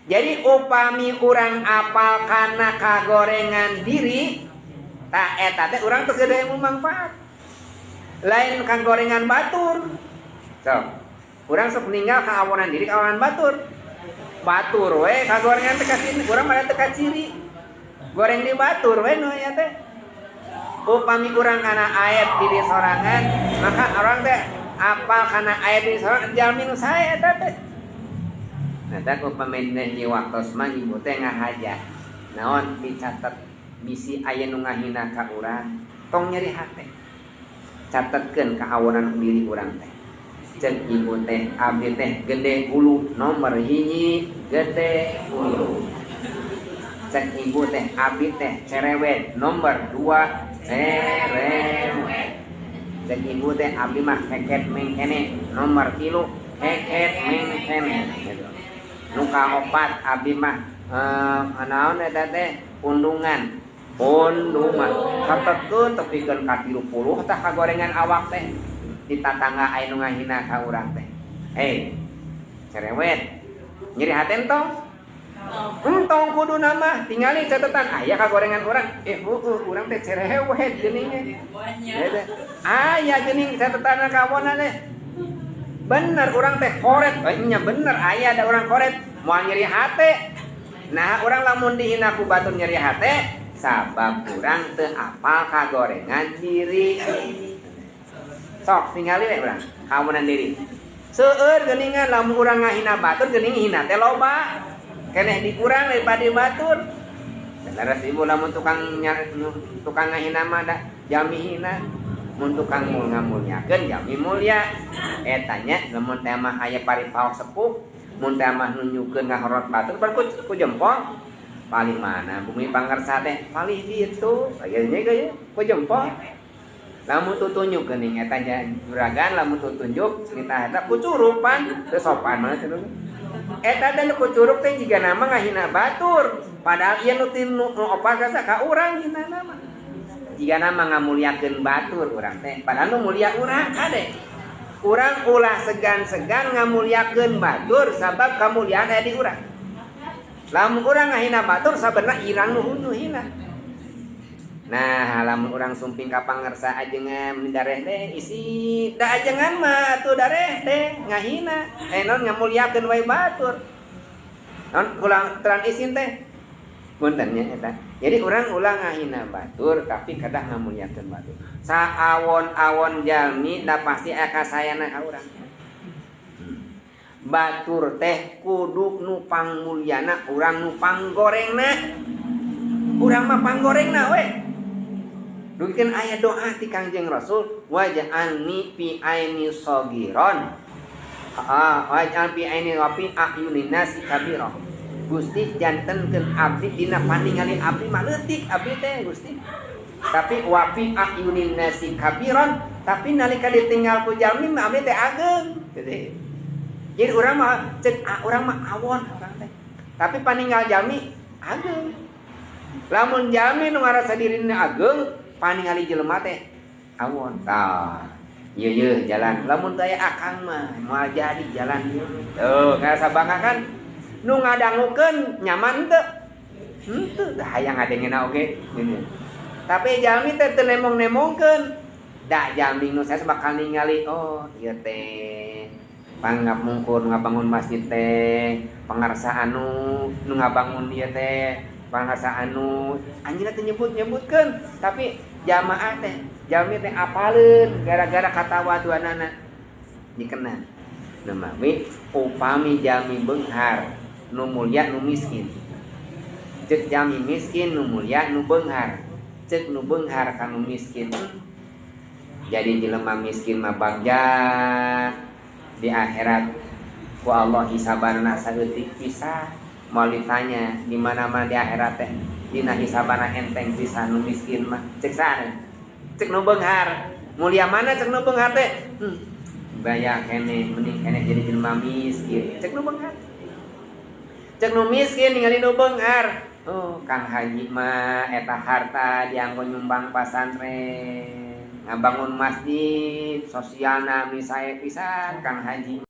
Jadi upami urang apal kana kagorengan diri, tak eta teh urang teu gede manfaat. Lain kagorengan batur. So, urang sok ninggal ka awonan diri ka awonan batur. Batur we kagorengan teh kasih urang pada teu kaciri. Goreng di batur we nu aya teh. Upami urang kana aeb diri sorangan, maka orang teh apal kana aeb diri sorangan jalmi nu sae eta teh. Nah, tak upami di waktos mah ibu teh ngahaja. Naon dicatet bisi aya nu ngahina ka urang, tong nyeri hate. Catetkeun ka awonan diri urang teh. Ceuk ibu teh abdi teh gede ulu nomor hiji gede ulu. Ceuk ibu teh abdi teh cerewet nomor 2 cerewet. Ceuk ibu teh abdi mah keket mengkene nomor 3 keket mengkene gitu. Nu kaopat abdi mah naon eta teh pundungan. Catetkeun tepikeun ka 30 tah kagorengan awak teh di tatangga aya nu ngahina ka urang teh. Cerewet. Nyeri hate entong? Entong kudu nama tingali catetan aya kagorengan urang. Urang teh cerewet geuning. Aya geuning catetan ka awonan teh. Bener urang teh koret, nya bener aya ada urang koret moal nyeri hate. Nah, urang lamun dihina ku batur nyeri hate, sabab urang teu apal kagorengan diri. Sok tingali we urang kawonan diri. Seueur geuningan lamun urang ngahina batur geuning hina teh loba. Keneh di urang daripada batur. Laras ibu lamun tukang ngahina mah da jami hina. Mun tukang ngamulyakeun jami mulya. Eta nya lamun teh mah aya paripaos sepuh, mun teh mah nunjukkeun ngahorot batur pan ku jempol. Paling mana bumi pangarsa teh palih ditu. Aya nya geuy ku jempol. Lamun tutunjuk geuning eta nya juragan lamun tutunjuk cerita eta kucurupan teu sopan mah cenah. Eta teh kucuruk teh jiga nama ngahina batur. Padahal ieu nu opat kasa ka urang hina nama. Jiga nama ngamulyakeun batur urang teh. Padahal nu mulia urang kade. Urang ulah segan-segan ngamulyakeun batur sabab kamuliaan aya di urang. Lamun urang ngahina batur sabenerna irang nu hina. Nah, lamun urang sumping ka pangarsa ajengan dareh teh isi da ajengan mah atuh dareh teh ngahina. Non ngamulyakeun wae batur. Non ulang terang isin teh. Punten nya eta. Jadi urang ulang ngahina batur tapi kadah ngamulyakeun batur. Saawon-awon jalmi da pasti aya kasayana ka urang. Batur teh kudu nu pangmulyana urang nu panggorengna. Urang mah panggorengna we. Dugikeun aya doa ti Kangjeng Rasul waj'alni fi aini shagiron. Waj'al fi aini wa fi ayunin nasi kabira. Gusti jantenkeun abdi dina paningali abdi mah leutik abdi teh Gusti. Tapi wa fi ayunin nasi kabiron, tapi nalika ditinggal ku jalmi mah abdi teh ageng. Jadi urang mah ceuk urang mah awon urang teh. Tapi paninggal jalmi ageng. Lamun jalmi nu ngarasa dirina ageng paningali jelema teh awon. Tah. Ieu jalan. Lamun teu aya akang mah moal jadi jalan ieu. Tuh, ngarasa bangga kan? Nu ngadangukeun nyaman teu? Henteu, da hayang ngadengeuna oge gini. Tapi jalmi teh teu nemong-nemongkeun. Da jalmi nu sae bakal ningali oh ieu teh pangapungkur ngabangun masjid teh, pangarsa anu nu ngabangun ieu teh pangarsa anu anjeunna teh nyebut-nyebutkeun tapi jamaah teh jalmi teh apaleun gara-gara katawaduanana dikenan. Namawi upami jalmi beunghar nu mulya nu miskin. Ceuk jalmi miskin nu mulya nu beunghar. Ceuk nu beunghar ka nu miskin. Jadi jelema miskin mah bagja di akhirat ku Allah hisabanna saeutik pisah. Mau ditanya di mana-mana di akhirat teh dina hisabana enteng pisan nu miskin mah ceuk sana ceuk nu beunghar mulia mana ceuk nu beunghar teh baya kene mending kene jadi jelema miskin ceuk nu beunghar ceuk nu miskin ningali nu beunghar Kang Haji mah eta harta dianggo nyumbang pasantren ngabangun masjid sosialna misae pisan Kang Haji